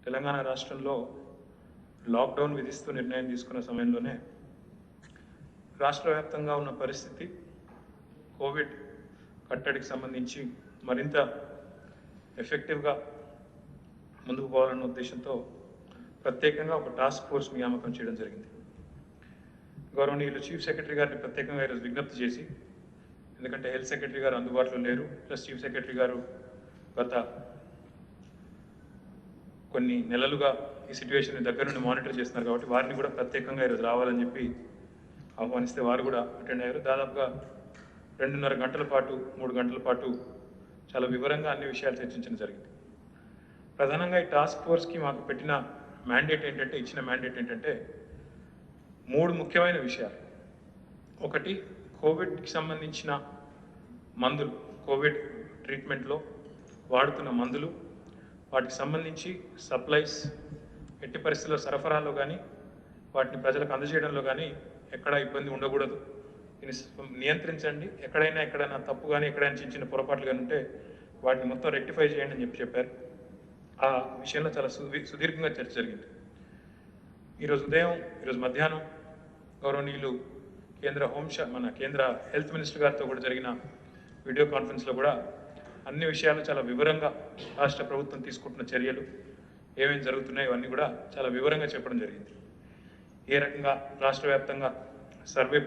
తెలంగాణ రాష్ట్రంలో లాక్డౌన్ విధిస్తూ నిర్ణయం తీసుకున్న సమయంలోనే రాష్ట్ర వ్యాప్తంగా ఉన్న పరిస్థితి కోవిడ్ కట్టడికి సంబంధించి మరింత ఎఫెక్టివ్గా ముందుకు పోవాలన్న ఉద్దేశంతో ప్రత్యేకంగా ఒక టాస్క్ ఫోర్స్ నియామకం చేయడం జరిగింది. గౌరవనీయులు చీఫ్ సెక్రటరీ గారిని ప్రత్యేకంగా ఈరోజు విజ్ఞప్తి చేసి, ఎందుకంటే హెల్త్ సెక్రటరీ గారు అందుబాటులో లేరు, ప్లస్ చీఫ్ సెక్రటరీ గారు గత కొన్ని నెలలుగా ఈ సిచ్యువేషన్ దగ్గర నుండి మానిటర్ చేస్తున్నారు కాబట్టి వారిని కూడా ప్రత్యేకంగా ఈరోజు రావాలని చెప్పి ఆహ్వానిస్తే వారు కూడా అటెండ్ అయ్యారు. దాదాపుగా 2.5 గంటల పాటు 3 గంటల పాటు చాలా వివరంగా అన్ని విషయాలు చర్చించడం జరిగింది. ప్రధానంగా ఈ టాస్క్ ఫోర్స్కి మాకు పెట్టిన ఇచ్చిన మ్యాండేట్ ఏంటంటే 3 ముఖ్యమైన విషయాలు. ఒకటి, కోవిడ్కి సంబంధించిన మందులు, కోవిడ్ ట్రీట్మెంట్లో వాడుతున్న మందులు, వాటికి సంబంధించి సప్లైస్ ఎట్టి పరిస్థితుల్లో సరఫరాలో కానీ వాటిని ప్రజలకు అందజేయడంలో కానీ ఎక్కడా ఇబ్బంది ఉండకూడదు, దీన్ని నియంత్రించండి, ఎక్కడైనా తప్పు కానీ ఎక్కడైనా చిన్న పొరపాట్లు కానీ ఉంటే వాటిని మొత్తం రెక్టిఫై చేయండి అని చెప్పారు. ఆ విషయంలో చాలా సుదీర్ఘంగా చర్చ జరిగింది. ఈరోజు మధ్యాహ్నం గౌరవనీయులు మన కేంద్ర హెల్త్ మినిస్టర్ గారితో కూడా జరిగిన వీడియో కాన్ఫరెన్స్లో కూడా అన్ని విషయాలు చాలా వివరంగా రాష్ట్ర ప్రభుత్వం తీసుకుంటున్న చర్యలు ఏమేమి జరుగుతున్నాయో ఇవన్నీ కూడా చాలా వివరంగా చెప్పడం జరిగింది. ఏ రకంగా రాష్ట్ర వ్యాప్తంగా సర్వే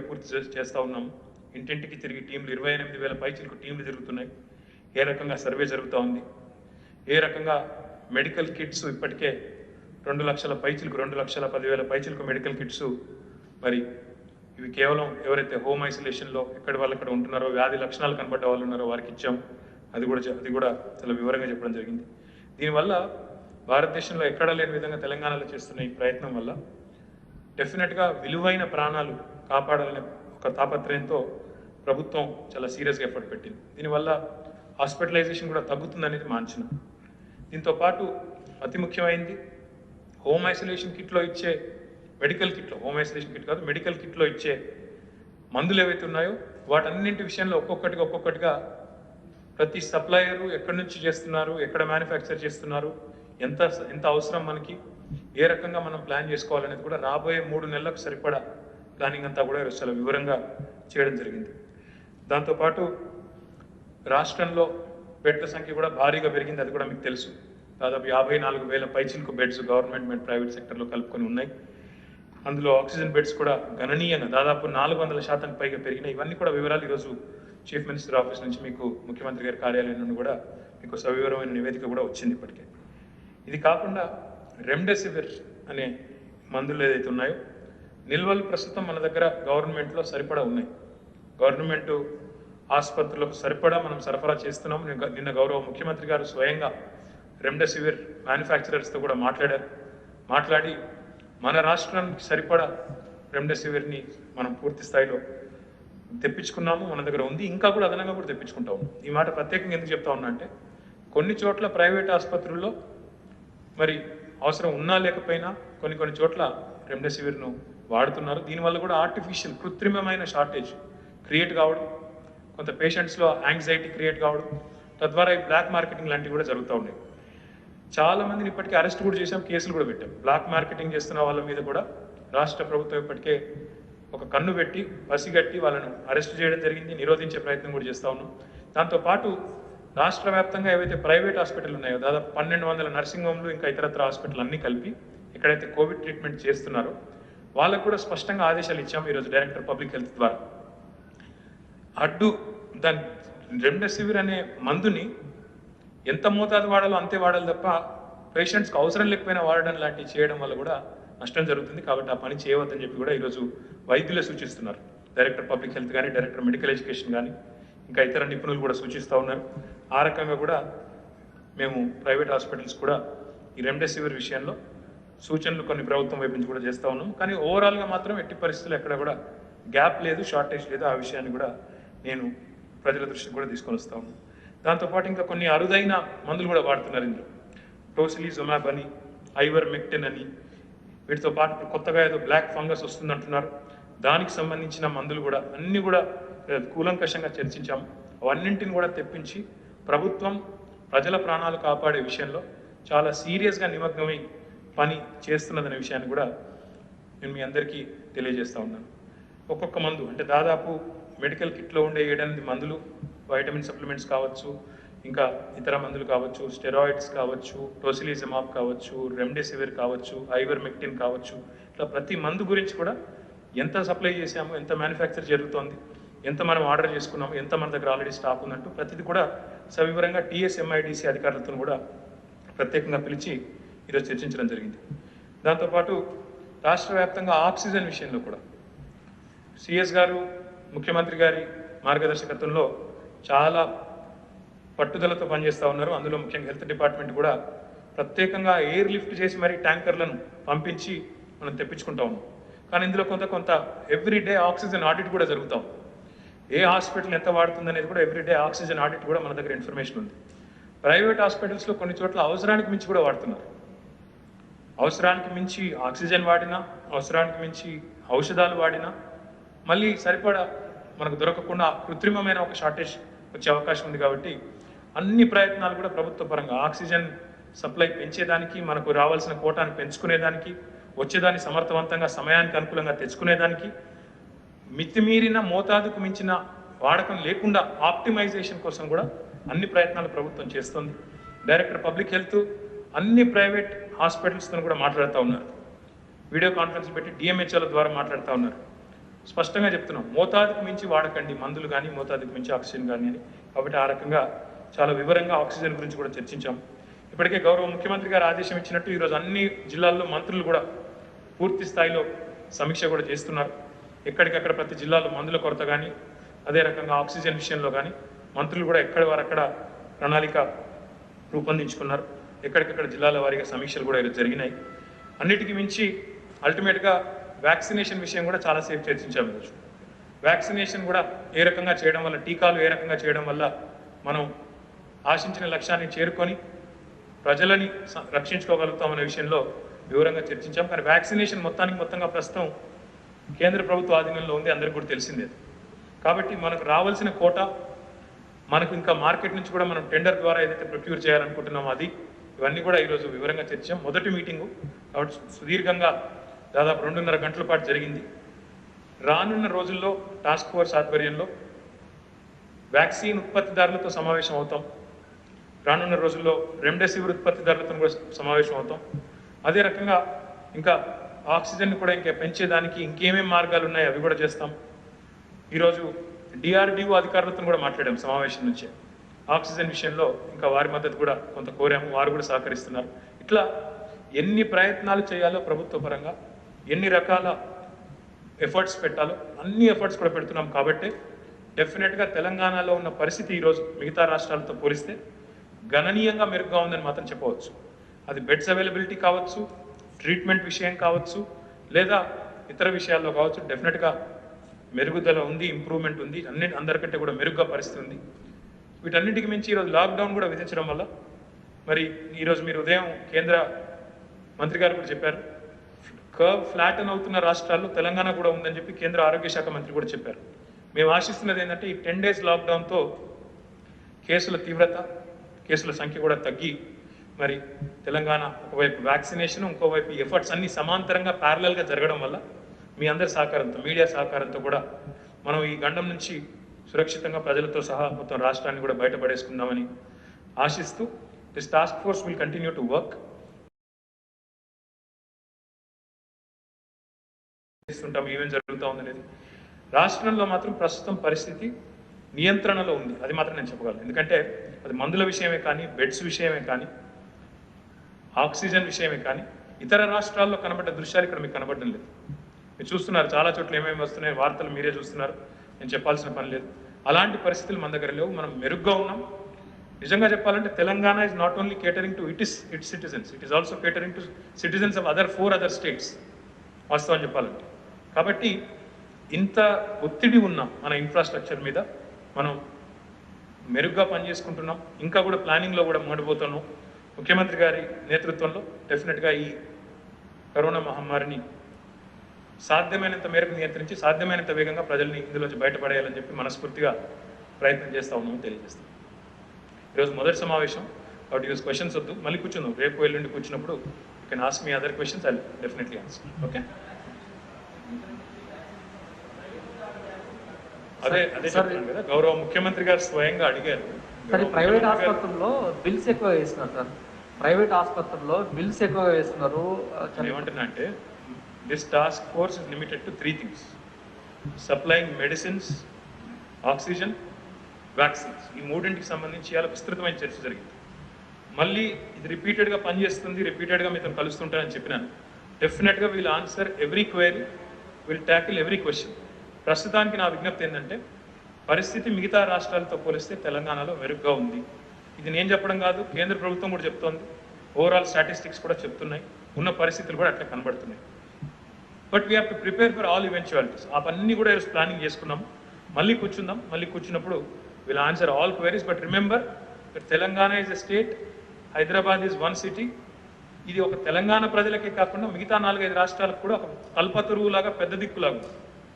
పూర్తి చేస్తూ ఉన్నాము, ఇంటింటికి తిరిగి టీంలు 28,000 పైచిలకు టీంలు తిరుగుతున్నాయి, ఏ రకంగా సర్వే జరుగుతూ ఉంది, ఏ రకంగా మెడికల్ కిట్స్ ఇప్పటికే 2 లక్షల పైచిలకు 2,10,000 పైచిలకు మెడికల్ కిట్స్, మరి ఇవి కేవలం ఎవరైతే హోమ్ ఐసోలేషన్లో ఎక్కడి వాళ్ళు అక్కడ ఉంటున్నారో, వ్యాధి లక్షణాలు కనబడ్డ వాళ్ళు ఉన్నారో వారికి ఇచ్చాం. అది కూడా చాలా వివరంగా చెప్పడం జరిగింది. దీనివల్ల భారతదేశంలో ఎక్కడా లేని విధంగా తెలంగాణలో చేస్తున్న ఈ ప్రయత్నం వల్ల డెఫినెట్గా విలువైన ప్రాణాలు కాపాడాలనే ఒక తాపత్రయంతో ప్రభుత్వం చాలా సీరియస్గా ఎఫర్ట్ పెట్టింది. దీనివల్ల హాస్పిటలైజేషన్ కూడా తగ్గుతుందనేది మా అంచనా. దీంతో పాటు అతి ముఖ్యమైనది హోమ్ ఐసోలేషన్ కిట్లో ఇచ్చే మెడికల్ కిట్లో, హోమ్ ఐసోలేషన్ కిట్ కాదు, మెడికల్ కిట్లో ఇచ్చే మందులు ఏవైతే ఉన్నాయో వాటన్నింటి విషయంలో ఒక్కొక్కటిగా ప్రతి సప్లయరు ఎక్కడి నుంచి చేస్తున్నారు, ఎక్కడ మ్యానుఫ్యాక్చర్ చేస్తున్నారు, ఎంత అవసరం మనకి, ఏ రకంగా మనం ప్లాన్ చేసుకోవాలనేది కూడా రాబోయే 3 నెలలకు సరిపడా ప్లానింగ్ అంతా కూడా చాలా వివరంగా చేయడం జరిగింది. దాంతోపాటు రాష్ట్రంలో బెడ్ల సంఖ్య కూడా భారీగా పెరిగింది, అది కూడా మీకు తెలుసు. దాదాపు 54,000 పైచిలకు బెడ్స్ గవర్నమెంట్ ప్రైవేట్ సెక్టర్లో కలుపుకొని ఉన్నాయి. అందులో ఆక్సిజన్ బెడ్స్ కూడా గణనీయంగా దాదాపు 400% పైగా పెరిగినాయి. ఇవన్నీ కూడా వివరాలు ఈరోజు చీఫ్ మినిస్టర్ ఆఫీస్ నుంచి మీకు ముఖ్యమంత్రి గారి కార్యాలయం నుండి కూడా మీకు సవివరమైన నివేదిక కూడా వచ్చింది ఇప్పటికే. ఇది కాకుండా రెమ్డెసివిర్ అనే మందులు ఏదైతే ఉన్నాయో నిల్వలు ప్రస్తుతం మన దగ్గర గవర్నమెంట్లో సరిపడా ఉన్నాయి. గవర్నమెంట్ ఆసుపత్రులకు సరిపడా మనం సరఫరా చేస్తున్నాం. నిన్న గౌరవ ముఖ్యమంత్రి గారు స్వయంగా రెమ్డెసివిర్ మ్యానుఫ్యాక్చరర్స్తో కూడా మాట్లాడి మన రాష్ట్రానికి సరిపడా రెమ్డెసివిర్ని మనం పూర్తి స్థాయిలో తెప్పించుకున్నాము, మన దగ్గర ఉంది, ఇంకా కూడా అదనంగా కూడా తెప్పించుకుంటా ఉన్నాం. ఈ మాట ప్రత్యేకంగా ఎందుకు చెప్తా ఉన్నా అంటే కొన్ని చోట్ల ప్రైవేట్ ఆసుపత్రుల్లో మరి అవసరం ఉన్నా లేకపోయినా కొన్ని చోట్ల రెమ్డెసివిర్ను వాడుతున్నారు. దీనివల్ల కూడా కృత్రిమమైన షార్టేజ్ క్రియేట్ కావడం, కొంత పేషెంట్స్లో యాంగ్జైటీ క్రియేట్ కావడం, తద్వారా ఈ బ్లాక్ మార్కెటింగ్ లాంటివి కూడా జరుగుతూ ఉన్నాయి. చాలా మందిని ఇప్పటికే అరెస్ట్ కూడా చేశాం, కేసులు కూడా పెట్టాం. బ్లాక్ మార్కెటింగ్ చేస్తున్న వాళ్ళ మీద కూడా రాష్ట్ర ప్రభుత్వం ఇప్పటికే ఒక కన్ను పెట్టి పసిగట్టి వాళ్ళను అరెస్ట్ చేయడం జరిగింది, నిరోధించే ప్రయత్నం కూడా చేస్తూ ఉన్నాం. దాంతోపాటు రాష్ట్ర వ్యాప్తంగా ఏవైతే ప్రైవేట్ హాస్పిటల్ ఉన్నాయో దాదాపు 1,200 నర్సింగ్ హోమ్లు ఇంకా ఇతరత్ర హాస్పిటల్ అన్నీ కలిపి ఎక్కడైతే కోవిడ్ ట్రీట్మెంట్ చేస్తున్నారో వాళ్ళకు కూడా స్పష్టంగా ఆదేశాలు ఇచ్చాము ఈరోజు డైరెక్టర్ పబ్లిక్ హెల్త్ ద్వారా. దాని రెమ్డెసివిర్ అనే మందుని ఎంత మోతాదు వాడాలో అంతే వాడాలి తప్ప పేషెంట్స్కి అవసరం లేకపోయినా వాడడం లాంటివి చేయడం వల్ల కూడా నష్టం జరుగుతుంది. కాబట్టి ఆ పని చేయవద్దని చెప్పి కూడా ఈరోజు వైద్యులే సూచిస్తున్నారు. డైరెక్టర్ పబ్లిక్ హెల్త్ కానీ, డైరెక్టర్ మెడికల్ ఎడ్యుకేషన్ కానీ, ఇంకా ఇతర నిపుణులు కూడా సూచిస్తూ ఉన్నారు. ఆ రకంగా కూడా మేము ప్రైవేట్ హాస్పిటల్స్ కూడా ఈ రెమ్డెసివిర్ విషయంలో సూచనలు కొన్ని ప్రభుత్వం వైపు నుంచి కూడా చేస్తూ ఉన్నాం. కానీ ఓవరాల్గా మాత్రం ఎట్టి పరిస్థితుల్లో ఎక్కడ కూడా గ్యాప్ లేదు, షార్టేజ్ లేదు. ఆ విషయాన్ని కూడా నేను ప్రజల దృష్టికి కూడా తీసుకొని వస్తూ ఉన్నాను. దాంతోపాటు ఇంకా కొన్ని అరుదైన మందులు కూడా వాడుతున్నారు ఇందులో. టోసిలిజుమాబ్ అని, ఐవర్మెక్టిన్ అని, వీటితో పాటు కొత్తగా ఏదో బ్లాక్ ఫంగస్ వస్తుందంటున్నారు, దానికి సంబంధించిన మందులు కూడా అన్నీ కూడా కూలంకషంగా చర్చించాము. అవన్నింటిని కూడా తెప్పించి ప్రభుత్వం ప్రజల ప్రాణాలు కాపాడే విషయంలో చాలా సీరియస్గా నిమగ్నమై పని చేస్తున్నదనే విషయాన్ని కూడా నేను మీ అందరికీ తెలియజేస్తూ ఉన్నాను. ఒక్కొక్క మందు అంటే దాదాపు మెడికల్ కిట్లో ఉండే 7-8 మందులు, వైటమిన్ సప్లిమెంట్స్ కావచ్చు, ఇంకా ఇతర మందులు కావచ్చు, స్టెరాయిడ్స్ కావచ్చు, టోసిలిజమాబ్ కావచ్చు, రెమ్డెసివిర్ కావచ్చు, ఐవర్మెక్టిన్ కావచ్చు, ఇట్లా ప్రతి మందు గురించి కూడా ఎంత సప్లై చేసాము, ఎంత మ్యానుఫ్యాక్చర్ జరుగుతోంది, ఎంత మనం ఆర్డర్ చేసుకున్నాము, ఎంత మన దగ్గర ఆల్రెడీ స్టాక్ ఉందంటూ ప్రతిదీ కూడా సవివరంగా టీఎస్ఎంఐడిసి అధికారులతో కూడా ప్రత్యేకంగా పిలిచి ఈరోజు చర్చించడం జరిగింది. దాంతోపాటు రాష్ట్ర వ్యాప్తంగా ఆక్సిజన్ విషయంలో కూడా సిఎస్ గారు ముఖ్యమంత్రి గారి మార్గదర్శకత్వంలో చాలా పట్టుదలతో పనిచేస్తూ ఉన్నారు. అందులో ముఖ్యంగా హెల్త్ డిపార్ట్మెంట్ కూడా ప్రత్యేకంగా ఎయిర్ లిఫ్ట్ చేసి మరీ ట్యాంకర్లను పంపించి మనం తెప్పించుకుంటా ఉన్నాం. కానీ ఇందులో కొంత ఎవ్రీడే ఆక్సిజన్ ఆడిట్ కూడా జరుగుతాం. ఏ హాస్పిటల్ ఎంత వాడుతుంది అనేది కూడా ఎవ్రీడే ఆక్సిజన్ ఆడిట్ కూడా మన దగ్గర ఇన్ఫర్మేషన్ ఉంది. ప్రైవేట్ హాస్పిటల్స్లో కొన్ని చోట్ల అవసరానికి మించి కూడా వాడుతున్నారు. అవసరానికి మించి ఆక్సిజన్ వాడినా, అవసరానికి మించి ఔషధాలు వాడినా మళ్ళీ సరిపడా మనకు దొరకకుండా కృత్రిమమైన ఒక షార్టేజ్ వచ్చే అవకాశం ఉంది. కాబట్టి అన్ని ప్రయత్నాలు కూడా ప్రభుత్వ పరంగా ఆక్సిజన్ సప్లై పెంచేదానికి, మనకు రావాల్సిన కోటాను పెంచుకునేదానికి, వచ్చేదాన్ని సమర్థవంతంగా సమయానికి అనుకూలంగా తెచ్చుకునేదానికి, మితిమీరిన మోతాదుకు మించిన వాడకం లేకుండా ఆప్టిమైజేషన్ కోసం కూడా అన్ని ప్రయత్నాలు ప్రభుత్వం చేస్తుంది. డైరెక్టర్ పబ్లిక్ హెల్త్ అన్ని ప్రైవేట్ హాస్పిటల్స్తో కూడా మాట్లాడుతూ ఉన్నారు. వీడియో కాన్ఫరెన్స్ పెట్టి డిఎంహెచ్ఓల ద్వారా మాట్లాడుతూ ఉన్నారు. స్పష్టంగా చెప్తున్నాం, మోతాదుకు మించి వాడకండి మందులు కానీ, మోతాదుకు మించి ఆక్సిజన్ కానీ అని. కాబట్టి ఆ రకంగా చాలా వివరంగా ఆక్సిజన్ గురించి కూడా చర్చించాం. ఇప్పటికే గౌరవ ముఖ్యమంత్రి గారు ఆదేశం ఇచ్చినట్టు ఈరోజు అన్ని జిల్లాల్లో మంత్రులు కూడా పూర్తి స్థాయిలో సమీక్ష కూడా చేస్తున్నారు. ఎక్కడికక్కడ ప్రతి జిల్లాలో మందుల కొరత కానీ, అదే రకంగా ఆక్సిజన్ విషయంలో కానీ మంత్రులు కూడా ఎక్కడి వారక్కడ ప్రణాళిక రూపొందించుకున్నారు. ఎక్కడికక్కడ జిల్లాల వారీగా సమీక్షలు కూడా ఈరోజు జరిగినాయి. అన్నిటికీ మించి అల్టిమేట్గా వ్యాక్సినేషన్ విషయం కూడా చాలాసేపు చర్చించాము ఈరోజు. వ్యాక్సినేషన్ కూడా ఏ రకంగా చేయడం వల్ల, టీకాలు ఏ రకంగా చేయడం వల్ల మనం ఆశించిన లక్ష్యాన్ని చేరుకొని ప్రజలని రక్షించుకోగలుగుతామనే విషయంలో వివరంగా చర్చించాం. కానీ వ్యాక్సినేషన్ మొత్తంగా ప్రస్తుతం కేంద్ర ప్రభుత్వ ఆధీనంలో ఉంది, అందరికీ కూడా తెలిసిందే. కాబట్టి మనకు రావాల్సిన కోట, మనకు ఇంకా మార్కెట్ నుంచి కూడా మనం టెండర్ ద్వారా ఏదైతే ప్రొక్యూర్ చేయాలనుకుంటున్నామో అది, ఇవన్నీ కూడా ఈరోజు వివరంగా చర్చించాం. మొదటి మీటింగు కాబట్టి సుదీర్ఘంగా దాదాపు 2.5 గంటల పాటు జరిగింది. రానున్న రోజుల్లో టాస్క్ ఫోర్స్ ఆధ్వర్యంలో వ్యాక్సిన్ ఉత్పత్తిదారులతో సమావేశం అవుతాం. రానున్న రోజుల్లో రెమ్డెసివిర్ ఉత్పత్తిదారులతో కూడా సమావేశం అవుతాం. అదే రకంగా ఇంకా ఆక్సిజన్ కూడా ఇంకా పెంచేదానికి ఇంకేమేం మార్గాలు ఉన్నాయి అవి కూడా చేస్తాం. ఈరోజు డిఆర్డిఓ అధికారులతో కూడా మాట్లాడాం సమావేశం నుంచే. ఆక్సిజన్ విషయంలో ఇంకా వారి మద్దతు కూడా కొంత కోరాము, వారు కూడా సహకరిస్తున్నారు. ఇట్లా ఎన్ని ప్రయత్నాలు చేయాలో ప్రభుత్వ పరంగా, ఎన్ని రకాల ఎఫర్ట్స్ పెట్టాలో అన్ని ఎఫర్ట్స్ కూడా పెడుతున్నాం. కాబట్టి డెఫినెట్గా తెలంగాణలో ఉన్న పరిస్థితి ఈరోజు మిగతా రాష్ట్రాలతో పోలిస్తే గణనీయంగా మెరుగ్గా ఉందని మాత్రం చెప్పవచ్చు. అది బెడ్స్ అవైలబిలిటీ కావచ్చు, ట్రీట్మెంట్ విషయం కావచ్చు, లేదా ఇతర విషయాల్లో కావచ్చు. డెఫినెట్గా మెరుగుదల ఉంది, ఇంప్రూవ్మెంట్ ఉంది, అందరికంటే కూడా మెరుగ్గా పరిస్థితి ఉంది. వీటన్నిటికి మించి ఈరోజు లాక్డౌన్ కూడా విధించడం వల్ల మరి ఈరోజు మీరు ఉదయం కేంద్ర మంత్రి గారు కూడా చెప్పారు, కర్వ్ ఫ్లాటన్ అవుతున్న రాష్ట్రాల్లో తెలంగాణ కూడా ఉందని చెప్పి కేంద్ర ఆరోగ్య శాఖ మంత్రి కూడా చెప్పారు. మేము ఆశిస్తున్నది ఏంటంటే ఈ 10 days లాక్డౌన్తో కేసుల తీవ్రత, కేసుల సంఖ్య కూడా తగ్గి మరి తెలంగాణ ఒకవైపు వ్యాక్సినేషన్, ఇంకోవైపు ఎఫర్ట్స్ అన్ని సమాంతరంగా ప్యారలల్గా జరగడం వల్ల మీ అందరి సహకారంతో, మీడియా సహకారంతో కూడా మనం ఈ గండం నుంచి సురక్షితంగా ప్రజలతో సహా మొత్తం రాష్ట్రాన్ని కూడా బయటపడేసుకుందామని ఆశిస్తూ this task force will continue to work. ఏమేం జరుగుతూ ఉందనేది రాష్ట్రంలో మాత్రం ప్రస్తుతం పరిస్థితి నియంత్రణలో ఉంది, అది మాత్రం నేను చెప్పగలను. ఎందుకంటే అది మందుల విషయమే కానీ, బెడ్స్ విషయమే కానీ, ఆక్సిజన్ విషయమే కానీ ఇతర రాష్ట్రాల్లో కనబడ్డ దృశ్యాలు ఇక్కడ మీకు కనబడడం లేదు. మీరు చూస్తున్నారు చాలా చోట్ల ఏమేమి వస్తున్నాయి, వార్తలు మీరే చూస్తున్నారు, నేను చెప్పాల్సిన పని లేదు. అలాంటి పరిస్థితులు మన దగ్గర లేవు, మనం మెరుగ్గా ఉన్నాం. నిజంగా చెప్పాలంటే Telangana is not only catering to it's citizens, it is also catering to citizens of 4 other states వాస్తవం చెప్పాలంటే. కాబట్టి ఇంత ఒత్తిడి ఉన్న మన ఇన్ఫ్రాస్ట్రక్చర్ మీద మనం మెరుగ్గా పనిచేసుకుంటున్నాం. ఇంకా కూడా ప్లానింగ్లో కూడా మొదలుపోతున్నాం. ముఖ్యమంత్రి గారి నేతృత్వంలో డెఫినెట్గా ఈ కరోనా మహమ్మారిని సాధ్యమైనంత మేరకు నియంత్రించి సాధ్యమైనంత వేగంగా ప్రజల్ని ఇందులోంచి బయటపడేయాలని చెప్పి మనస్ఫూర్తిగా ప్రయత్నం చేస్తూ ఉన్నామని తెలియజేస్తాం. ఈరోజు మొదటి సమావేశం కాబట్టి యూస్ క్వశ్చన్స్ వద్దు, మళ్ళీ కూర్చుందాం. రేపు ఎల్లుండి కూర్చున్నప్పుడు you can ask me other questions, I definitely answer. Okay, అదే చెప్తున్నాను కదా, గౌరవ ముఖ్యమంత్రి గారు స్వయంగా అడిగారు. సార్ ప్రైవేట్ ఆసుపత్రుల్లో బిల్స్ ఎక్కువ వేస్తున్నారు సార్, ప్రైవేట్ ఆసుపత్రుల్లో బిల్స్ ఎక్కువ వేస్తున్నారు. ఏమంటున్నా అంటే this task force is limited to 3 things: supplying medicines, oxygen, vaccines. ఈ మూడింటికి సంబంధించి చాలా విస్తృతమైన చర్చ జరిగింది. మళ్ళీ ఇది రిపీటెడ్గా పనిచేస్తుంది, రిపీటెడ్గా మీతో కలుస్తుంటానని చెప్పినాను. డెఫినెట్గా we'll answer every query, will tackle every question. ప్రస్తుతానికి నా విజ్ఞప్తి ఏంటంటే పరిస్థితి మిగతా రాష్ట్రాలతో పోలిస్తే తెలంగాణలో మెరుగ్గా ఉంది. ఇది నేను చెప్పడం కాదు, కేంద్ర ప్రభుత్వం కూడా చెప్తోంది, ఓవరాల్ స్టాటిస్టిక్స్ కూడా చెప్తున్నాయి, ఉన్న పరిస్థితులు కూడా అట్లా కనబడుతున్నాయి. But we have to prepare for all eventualities. అవన్నీ కూడా ఈరోజు ప్లానింగ్ చేసుకున్నాం. మళ్ళీ కూర్చుందాం, మళ్ళీ కూర్చున్నప్పుడు will answer all queries. But remember that Telangana is a state, Hyderabad is one city. ఇది ఒక తెలంగాణ ప్రజలకే కాకుండా మిగతా 4-5 రాష్ట్రాలకు కూడా ఒక కల్పతరువులాగా, పెద్ద దిక్కులాగా.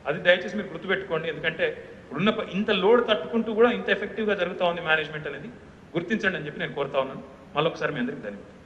అది దయచేసి మీరు గుర్తుపెట్టుకోండి. ఎందుకంటే ఇప్పుడున్న ఇంత లోడ్ తట్టుకుంటూ కూడా ఇంత ఎఫెక్టివ్గా జరుగుతూ ఉంది మేనేజ్మెంట్ అనేది గుర్తించండి అని చెప్పి నేను కోరుతా ఉన్నాను. మళ్ళొకసారి మీ అందరికీ ధన్యవాదాలు.